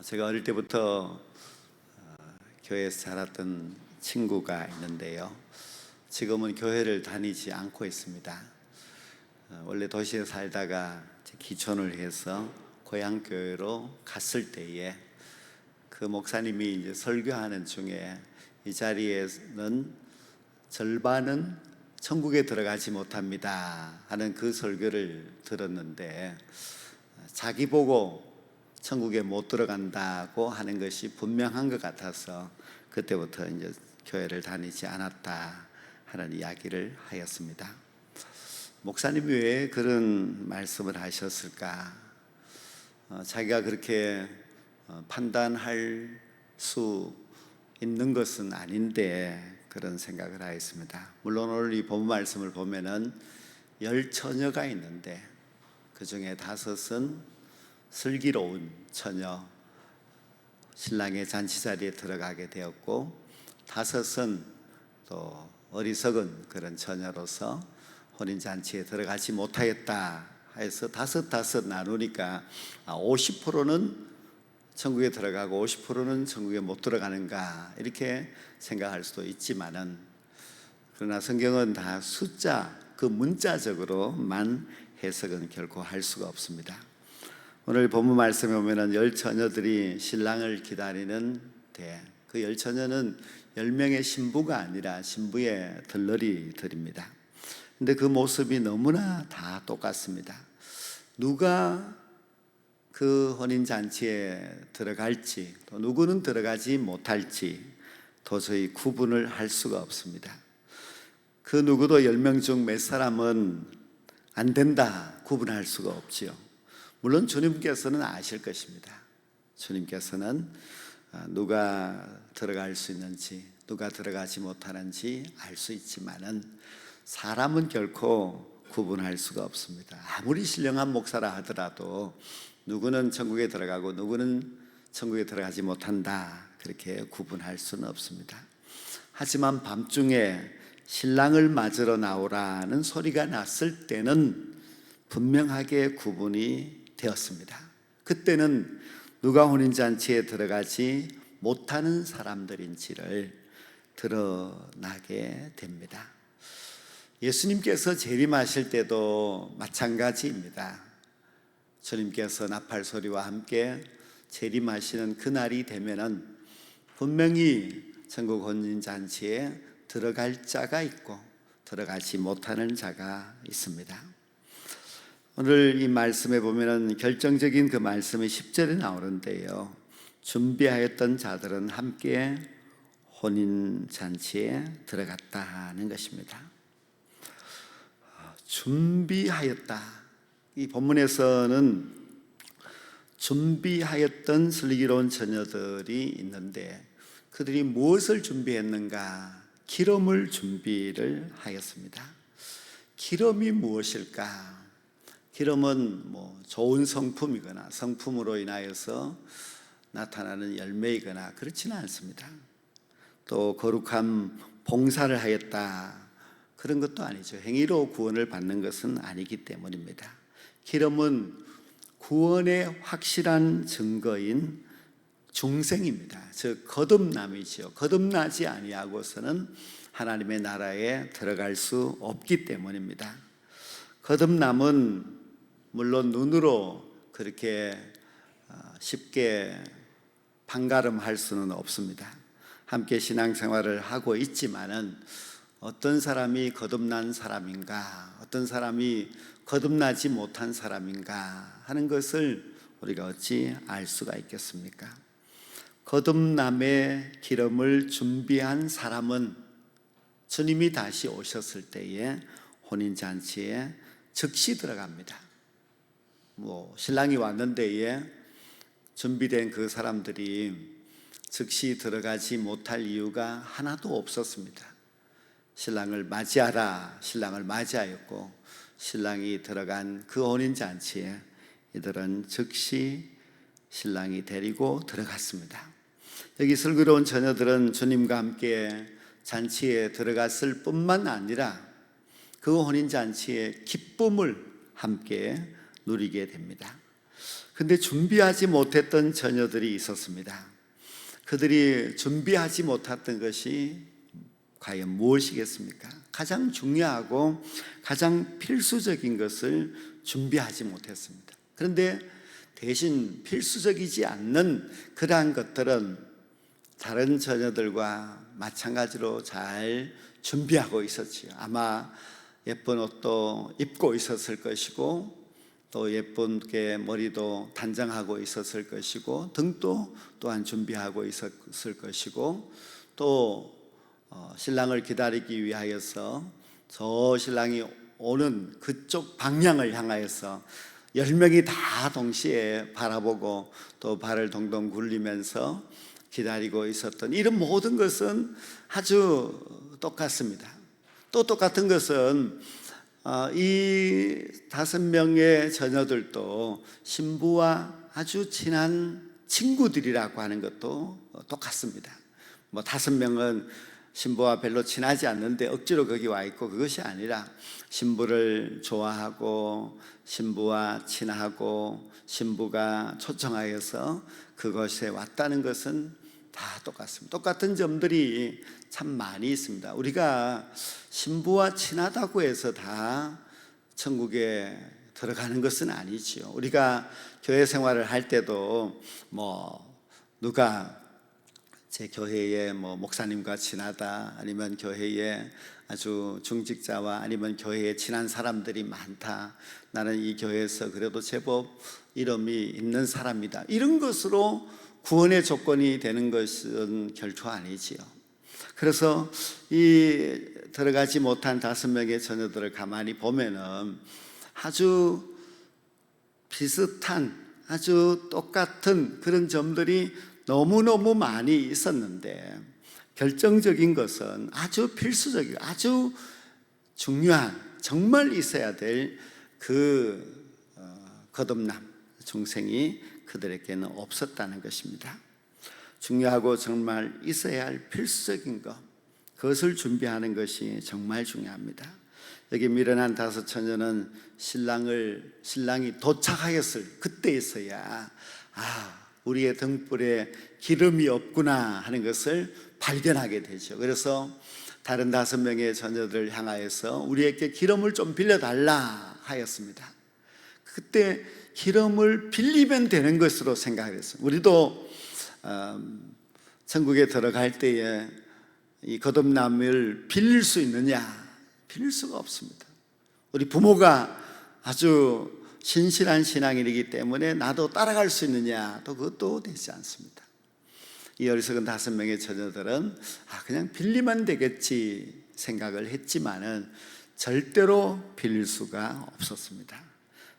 제가 어릴 때부터 교회에서 자랐던 친구가 있는데요. 지금은 교회를 다니지 않고 있습니다. 원래 도시에 살다가 기촌을 해서 고향 교회로 갔을 때에 그 목사님이 이제 설교하는 중에 이 자리에는 절반은 천국에 들어가지 못합니다 하는 그 설교를 들었는데, 자기 보고 천국에 못 들어간다고 하는 것이 분명한 것 같아서 그때부터 이제 교회를 다니지 않았다 하는 이야기를 하였습니다. 목사님이 왜 그런 말씀을 하셨을까? 자기가 그렇게 판단할 수 있는 것은 아닌데 그런 생각을 하였습니다. 물론 오늘 이 본문 말씀을 보면은 10처녀가 있는데 그 중에 5은 슬기로운 처녀, 신랑의 잔치 자리에 들어가게 되었고, 5은 또 어리석은 그런 처녀로서 혼인 잔치에 들어가지 못하였다 해서 5 나누니까 50%는 천국에 들어가고 50%는 천국에 못 들어가는가, 이렇게 생각할 수도 있지만은, 그러나 성경은 다 숫자, 그 문자적으로만 해석은 결코 할 수가 없습니다. 오늘 본문 말씀에 보면은 10처녀들이 신랑을 기다리는데, 그 10처녀는 10명의 신부가 아니라 신부의 들러리들입니다. 근데 그 모습이 너무나 다 똑같습니다. 누가 그 혼인잔치에 들어갈지, 또 누구는 들어가지 못할지 도저히 구분을 할 수가 없습니다. 그 누구도 10명 중 몇 사람은 안 된다 구분할 수가 없지요. 물론 주님께서는 아실 것입니다. 주님께서는 누가 들어갈 수 있는지, 누가 들어가지 못하는지 알 수 있지만은 사람은 결코 구분할 수가 없습니다. 아무리 신령한 목사라 하더라도 누구는 천국에 들어가고 누구는 천국에 들어가지 못한다, 그렇게 구분할 수는 없습니다. 하지만 밤중에 신랑을 맞으러 나오라는 소리가 났을 때는 분명하게 구분이 되었습니다. 그때는 누가 혼인잔치에 들어가지 못하는 사람들인지를 드러나게 됩니다. 예수님께서 재림하실 때도 마찬가지입니다. 주님께서 나팔 소리와 함께 재림하시는 그날이 되면은 분명히 천국 혼인잔치에 들어갈 자가 있고 들어가지 못하는 자가 있습니다. 오늘 이 말씀에 보면은 결정적인 그 말씀이 10절에 나오는데요, 준비하였던 자들은 함께 혼인잔치에 들어갔다 하는 것입니다. 준비하였다. 이 본문에서는 준비하였던 슬기로운 처녀들이 있는데, 그들이 무엇을 준비했는가? 기름을 준비를 하였습니다. 기름이 무엇일까? 기름은 좋은 성품이거나 성품으로 인하여서 나타나는 열매이거나 그렇지는 않습니다. 또 거룩한 봉사를 하였다, 그런 것도 아니죠. 행위로 구원을 받는 것은 아니기 때문입니다. 기름은 구원의 확실한 증거인 중생입니다. 즉 거듭남이죠. 거듭나지 아니하고서는 하나님의 나라에 들어갈 수 없기 때문입니다. 거듭남은 물론 눈으로 그렇게 쉽게 판가름할 수는 없습니다. 함께 신앙생활을 하고 있지만은 어떤 사람이 거듭난 사람인가, 어떤 사람이 거듭나지 못한 사람인가 하는 것을 우리가 어찌 알 수가 있겠습니까? 거듭남의 기름을 준비한 사람은 주님이 다시 오셨을 때에 혼인잔치에 즉시 들어갑니다. 신랑이 왔는데에 준비된 그 사람들이 즉시 들어가지 못할 이유가 하나도 없었습니다. 신랑을 맞이하라, 신랑을 맞이하였고, 신랑이 들어간 그 혼인잔치에 이들은 즉시 신랑이 데리고 들어갔습니다. 여기 슬기로운 처녀들은 주님과 함께 잔치에 들어갔을 뿐만 아니라 그 혼인잔치의 기쁨을 함께 누리게 됩니다. 근데 준비하지 못했던 자녀들이 있었습니다. 그들이 준비하지 못했던 것이 과연 무엇이겠습니까? 가장 중요하고 가장 필수적인 것을 준비하지 못했습니다. 그런데 대신 필수적이지 않는 그러한 것들은 다른 자녀들과 마찬가지로 잘 준비하고 있었지요. 아마 예쁜 옷도 입고 있었을 것이고, 또 예쁘게 머리도 단장하고 있었을 것이고, 등도 또한 준비하고 있었을 것이고, 또 신랑을 기다리기 위하여서 저 신랑이 오는 그쪽 방향을 향하여서 10명이 다 동시에 바라보고 또 발을 동동 굴리면서 기다리고 있었던 이런 모든 것은 아주 똑같습니다. 또 똑같은 것은 이 5명의 자녀들도 신부와 아주 친한 친구들이라고 하는 것도 똑같습니다. 5명은 신부와 별로 친하지 않는데 억지로 거기 와 있고, 그것이 아니라 신부를 좋아하고 신부와 친하고 신부가 초청하여서 그것에 왔다는 것은 다 똑같습니다. 똑같은 점들이 참 많이 있습니다. 우리가 신부와 친하다고 해서 다 천국에 들어가는 것은 아니지요. 우리가 교회 생활을 할 때도 누가 제 교회에 목사님과 친하다, 아니면 교회에 아주 중직자와 아니면 교회에 친한 사람들이 많다, 나는 이 교회에서 그래도 제법 이름이 있는 사람이다, 이런 것으로 구원의 조건이 되는 것은 결코 아니지요. 그래서 이 들어가지 못한 5명의 자녀들을 가만히 보면은 아주 비슷한, 아주 똑같은 그런 점들이 너무너무 많이 있었는데, 결정적인 것은 아주 필수적이고 아주 중요한, 정말 있어야 될 그 거듭남 중생이 그들에게는 없었다는 것입니다. 중요하고 정말 있어야 할 필수적인 것, 그것을 준비하는 것이 정말 중요합니다. 여기 미련한 5 처녀는 신랑이 도착하였을 그때에서야 우리의 등불에 기름이 없구나 하는 것을 발견하게 되죠. 그래서 다른 5명의 자녀들을 향하여서 우리에게 기름을 좀 빌려달라 하였습니다. 그때 기름을 빌리면 되는 것으로 생각했어요. 우리도 천국에 들어갈 때에 이 거듭남을 빌릴 수 있느냐? 빌릴 수가 없습니다. 우리 부모가 아주 신실한 신앙인이기 때문에 나도 따라갈 수 있느냐? 또 그것도 되지 않습니다. 이 어리석은 5명의 처녀들은 그냥 빌리면 되겠지 생각을 했지만은 절대로 빌릴 수가 없었습니다.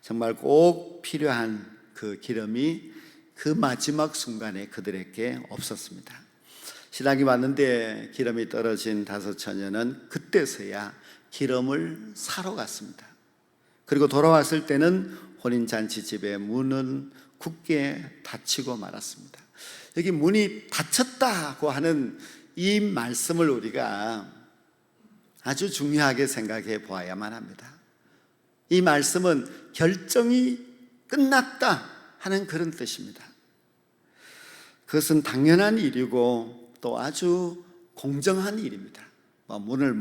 정말 꼭 필요한 그 기름이 그 마지막 순간에 그들에게 없었습니다. 신랑이 왔는데 기름이 떨어진 5 처녀는 그때서야 기름을 사러 갔습니다. 그리고 돌아왔을 때는 혼인잔치 집의 문은 굳게 닫히고 말았습니다. 여기 문이 닫혔다고 하는 이 말씀을 우리가 아주 중요하게 생각해 보아야만 합니다. 이 말씀은 결정이 끝났다 하는 그런 뜻입니다. 그것은 당연한 일이고 또 아주 공정한 일입니다. 문을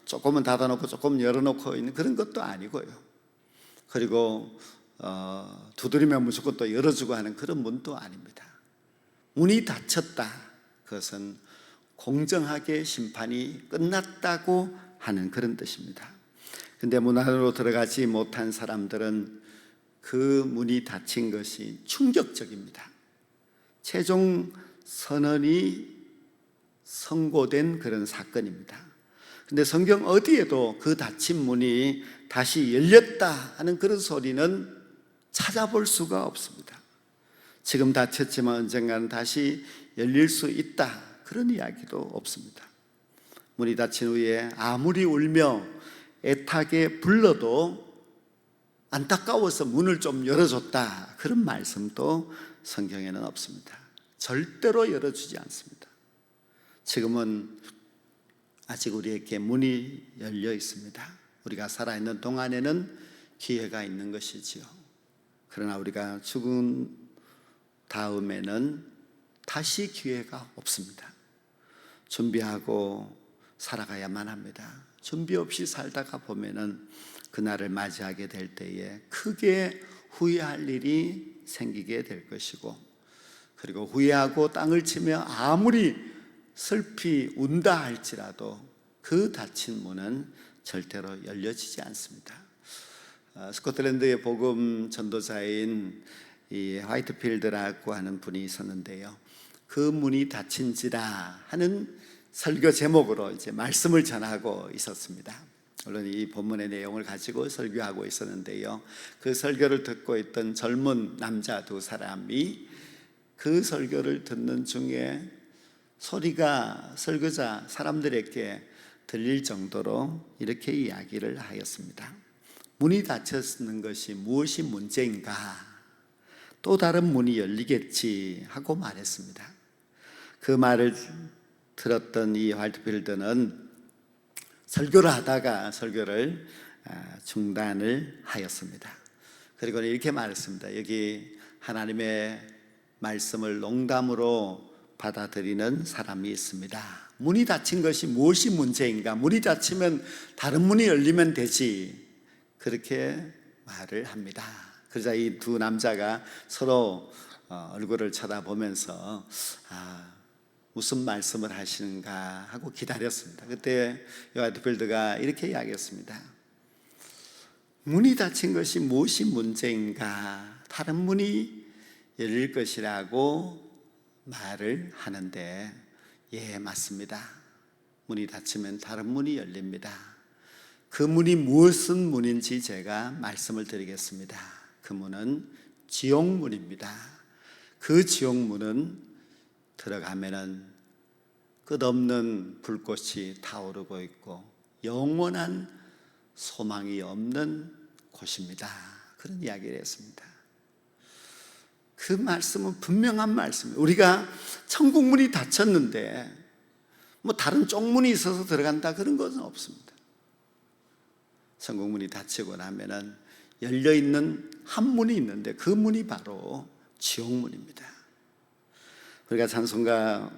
조금은 닫아놓고 조금 열어놓고 있는 그런 것도 아니고요. 그리고 두드리면 무조건 또 열어주고 하는 그런 문도 아닙니다. 문이 닫혔다, 그것은 공정하게 심판이 끝났다고 하는 그런 뜻입니다. 근데 문 안으로 들어가지 못한 사람들은 그 문이 닫힌 것이 충격적입니다. 최종 선언이 선고된 그런 사건입니다. 근데 성경 어디에도 그 닫힌 문이 다시 열렸다 하는 그런 소리는 찾아볼 수가 없습니다. 지금 닫혔지만 언젠가는 다시 열릴 수 있다, 그런 이야기도 없습니다. 문이 닫힌 후에 아무리 울며 애타게 불러도 안타까워서 문을 좀 열어줬다, 그런 말씀도 성경에는 없습니다. 절대로 열어주지 않습니다. 지금은 아직 우리에게 문이 열려 있습니다. 우리가 살아있는 동안에는 기회가 있는 것이지요. 그러나 우리가 죽은 다음에는 다시 기회가 없습니다. 준비하고 살아가야만 합니다. 준비 없이 살다가 보면은 그날을 맞이하게 될 때에 크게 후회할 일이 생기게 될 것이고, 그리고 후회하고 땅을 치며 아무리 슬피 운다 할지라도 그 닫힌 문은 절대로 열려지지 않습니다. 스코틀랜드의 복음 전도자인 이 화이트필드라고 하는 분이 있었는데요, 그 문이 닫힌지라 하는 설교 제목으로 이제 말씀을 전하고 있었습니다. 물론 이 본문의 내용을 가지고 설교하고 있었는데요, 그 설교를 듣고 있던 젊은 남자 두 사람이 그 설교를 듣는 중에 소리가 설교자 사람들에게 들릴 정도로 이렇게 이야기를 하였습니다. 문이 닫혔는 것이 무엇이 문제인가? 또 다른 문이 열리겠지 하고 말했습니다. 그 말을 들었던 이 화이트필드는 설교를 하다가 설교를 중단을 하였습니다. 그리고 이렇게 말했습니다. 여기 하나님의 말씀을 농담으로 받아들이는 사람이 있습니다. 문이 닫힌 것이 무엇이 문제인가? 문이 닫히면 다른 문이 열리면 되지. 그렇게 말을 합니다. 그러자 이 두 남자가 서로 얼굴을 쳐다보면서 무슨 말씀을 하시는가 하고 기다렸습니다. 그때 화이트필드가 이렇게 이야기했습니다. 문이 닫힌 것이 무엇이 문제인가? 다른 문이 열릴 것이라고 말을 하는데, 예, 맞습니다. 문이 닫히면 다른 문이 열립니다. 그 문이 무슨 문인지 제가 말씀을 드리겠습니다. 그 문은 지옥문입니다. 그 지옥문은 들어가면은 끝없는 불꽃이 타오르고 있고 영원한 소망이 없는 곳입니다. 그런 이야기를 했습니다. 그 말씀은 분명한 말씀이에요. 우리가 천국문이 닫혔는데 뭐 다른 쪽문이 있어서 들어간다 그런 것은 없습니다. 천국문이 닫히고 나면은 열려있는 한 문이 있는데 그 문이 바로 지옥문입니다. 우리가 찬송가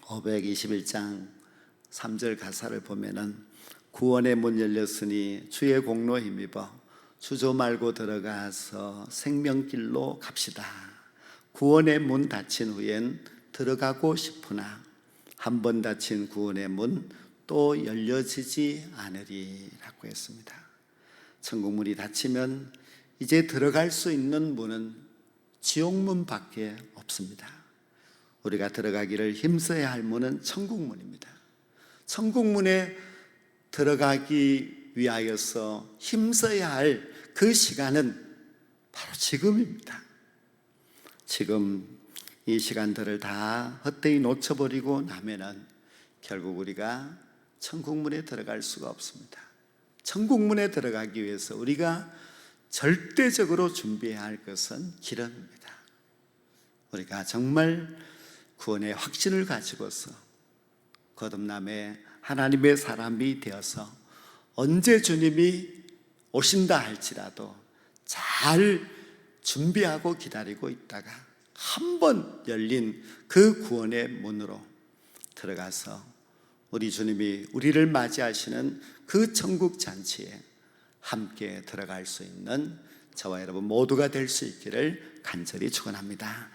521장 3절 가사를 보면은 구원의 문 열렸으니 주의 공로 힘입어 주저 말고 들어가서 생명길로 갑시다. 구원의 문 닫힌 후엔 들어가고 싶으나 한 번 닫힌 구원의 문 또 열려지지 않으리라고 했습니다. 천국문이 닫히면 이제 들어갈 수 있는 문은 지옥문밖에 없습니다. 우리가 들어가기를 힘써야 할 문은 천국문입니다. 천국문에 들어가기 위하여서 힘써야 할 그 시간은 바로 지금입니다. 지금 이 시간들을 다 헛되이 놓쳐버리고 나면은 결국 우리가 천국문에 들어갈 수가 없습니다. 천국문에 들어가기 위해서 우리가 절대적으로 준비해야 할 것은 기름입니다. 우리가 정말 구원의 확신을 가지고서 거듭남의 하나님의 사람이 되어서 언제 주님이 오신다 할지라도 잘 준비하고 기다리고 있다가 한 번 열린 그 구원의 문으로 들어가서 우리 주님이 우리를 맞이하시는 그 천국 잔치에 함께 들어갈 수 있는 저와 여러분 모두가 될 수 있기를 간절히 축원합니다.